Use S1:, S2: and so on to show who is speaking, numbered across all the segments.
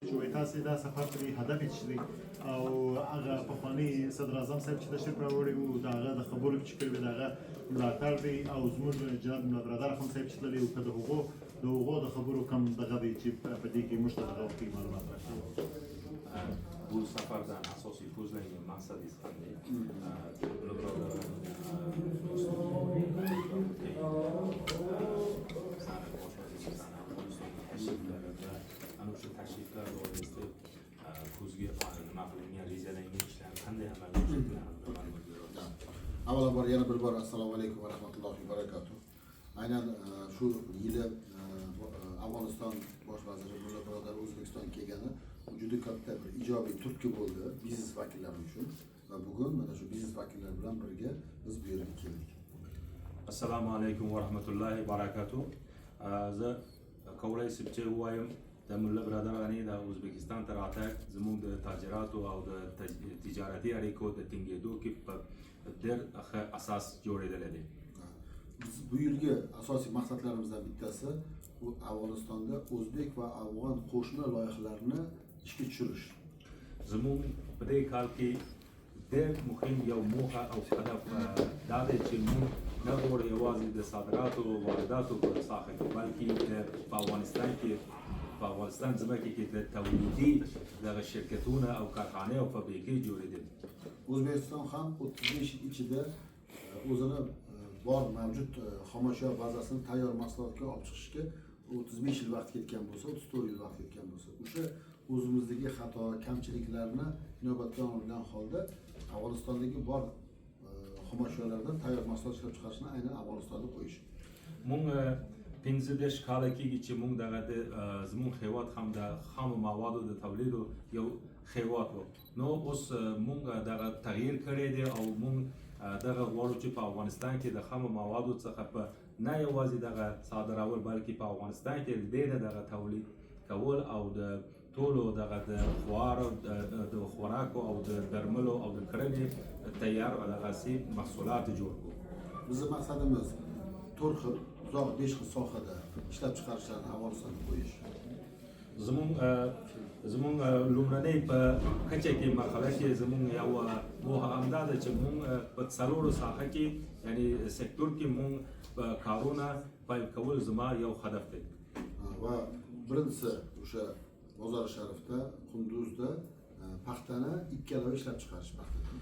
S1: چې تاسې دا سفر ته هدف یې څه دی او هغه پخواني صدر اعظم صاحب چې تشریف راوړی وو د هغه د خبرو چې کړي د هغه ملاتړ دی او زموږ جناب ملا برادر اخوند صاحب چې تللی وو که د هغو د خبرو کم دغه دی چې په دې کې موږ ته هغه وختي معلومات راکړي.
S2: Bu safardan asosiy ko'zlangan maqsadingiz qanday? Ana o'sha tashriflar doirasida ko'zga nima qilingan rejalangan ishlarni qanday amalga oshirganini
S3: avvalambor yana bir bor assalomu alaykum va rahmatullohi va barakatuh. Aynan shu yili Afg'oniston bosh vaziri Mulla Birodar O'zbekistonga kelgani juda katta bir ijobiy turtki bo'ldi biznes vakillari uchun va bugun mana shu biznes vakillari bilan birga biz bu yerga keldik.
S2: Assalomu alaykum va rahmatullohi va barakatuh. Ko'lay sibcha waym د ملا برادر غنی د ازبکستان تر راتګ زموږ د تاجراتو او د تجارتي اړیکو د ټینګېدو کې په ډېر ښه اساس جوړېدلی دی.
S3: Bu yilgi asosiy maqsadlarimizdan bittasi bu Afg'onistonda o'zbek va afg'on qo'shma loyihalarini ishga tushirish.
S2: زموږ په دې کال کې ډېر مهم یو موخه او هدف دا دی چې موږ نه غواړو یوازې د صادراتو او وارداتو په ساحه کې بلکې په افغانستان کې په افغانستان ځمکه کې د تولیدي دغه شرکتونه او کارخانې او فابریکې جوړېدل.
S3: O'zbekiston ham 35 yil ichida o'zini bor mavjud xomashyo bazasini tayyor mahsulotga olib chiqishga 35 yil vaqt ketgan bo'lsa, 34 yil vaqt ketgan bo'lsa, o'sha o'zimizdagi xato, kamchiliklarni inobatga olgan holda Afg'onistondagi bor xomashyolardan tayyor mahsulot ishlab chiqarishni aynan Afg'onistonda qo'yish.
S2: موږ 15 کاله کېږي چې موږ دغه زموږ هیواد هم د خامو موادو د تولیدو یو هیواد و. نو اوس موږ دغه تغییر کړی دی او موږ دغه غواړو چې په افغانستان کې د خامو موادو څخه په نه یوازې دغه صادرول بلکې په افغانستان کې د دې دغه تولید کول او د ټولو دغه د خوراکو او د درملو او د کرنې تیار دغه سي محصولات جوړ کړو.
S3: Bizim maqsadimiz 4 xil, uzoq 5 xil sohada ishlab chiqarishlarni Afg'onistonga qo'yish.
S2: زموږ لومړنۍ په کچه کې مرحله کې زموږ یو موخه همدا ده چې موږ په څلورو ساحه کې یعنی سکتور کې موږ کارونه پیل کول زما یو هدف دی.
S3: Va birinchisi o'sha Bozor Sharifda, Qunduzda paxtani ikkalava ishlab chiqarish paxtani.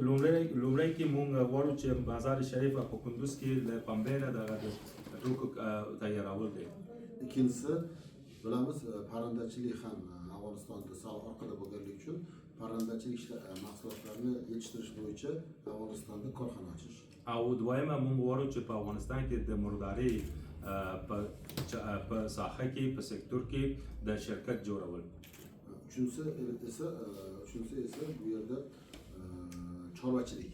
S2: لومړی کې موږ غواړو چې بازار شریف په کندوز کې د پنبې نه دغه توکو تیارول دی.
S3: Ikkinchisi bilamiz parrandachilik ham Afg'onistonda sal orqada bo'lganligi uchun parrandachilik mahsulotlarini yetishtirish bo'yicha Afg'onistonda korxona ochish.
S2: او دویمه موږ غواړو چې په افغانستان کې د مرداري په ساحه کې په سکتور کې د شرکت جوړول.
S3: Uchinchisi esa bu yerda chorvachilik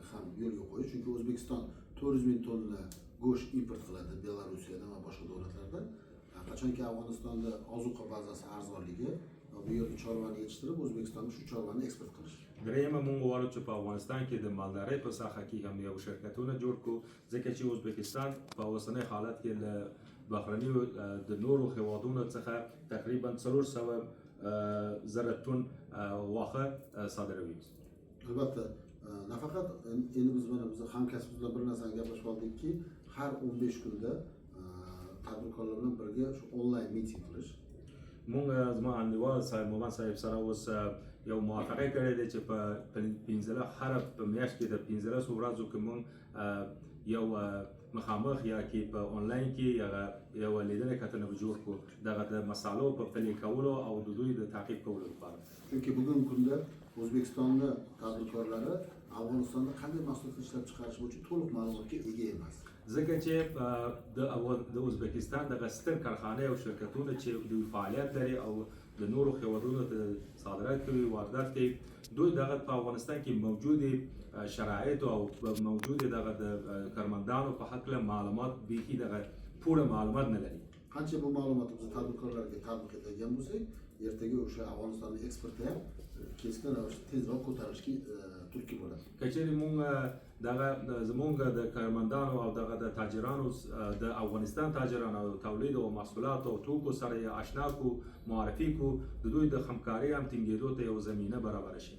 S3: ham yo'lga qo'yish. Chunki O'zbekiston 400 ming tonna go'sht import qiladi Belorussiyadan va boshqa davlatlardan. Qachonki Afg'onistonda ozuqa bazasi arzonligi va bu yerda chorvani yetishtirib O'zbekistonga shu chorvani eksport qilish.
S2: درېیمه موږ غواړو چې په افغانستان کې د مالدارۍ په ساحه کې هم یو شرکتونه جوړ کړو ځکه چې ازبکستان په اوسنۍ حالت کې له بهرنیو د نورو هیوادونو څخه تقریبا 400 زره تن غوښه صادروي.
S3: Albatta nafaqat endi biz hamkasbimiz bilan bir narsani gaplashib oldikki, har 15 kunda tadbirkorlar bilan birga shu onlayn miting qilish.
S2: موږ زما انډیوال صاحب مومن صاحب سره اوس یو موافقه کړې ده چې په 15 هر په میاشت کې د 15 ورځو کې موږ یو مخامخ یا کې په آنلاین کې یو لیدنه کتنه جوړ کړو دغه د مسالو په پلي کولو او د دوی د تعقیب کولو لپاره.
S3: Chunki bugungi kunda O'zbekistonda tadbirkorlari Afg'onistonda qanday mahsulotlar ishlab chiqarish bo'yicha to'liq ma'lumotga ega emas.
S2: ځکه چې د ازبکستان دغه ستر کارخانې او شرکتونه چې دوی فعالیت لري او د نورو هیوادونو ته صادرات کوي واردات کوي دوی دغه په افغانستان کې موجودي شرایط او موجودي دغه د کارمندانو په حق له معلومات بیخي دغه پوره معلومات نه لري.
S3: Qancha bu ma'lumotimizni tadbirkorlarga tatbiq etadigan bo'lsak, ertaga o'sha Afg'onistonning eksporti ham keskin ravishda tezroq ko'tarishga turtki bo'ladi.
S2: کچری مونږ دغه زمونږ د کارمندانو او دغه د تاجرانو د افغانستان تاجرانو او تولید او محصولات او توکو سره آشنا کو معرفي کو د دوی د همکاري هم ټینګېدو ته یو زمینه برابر شي.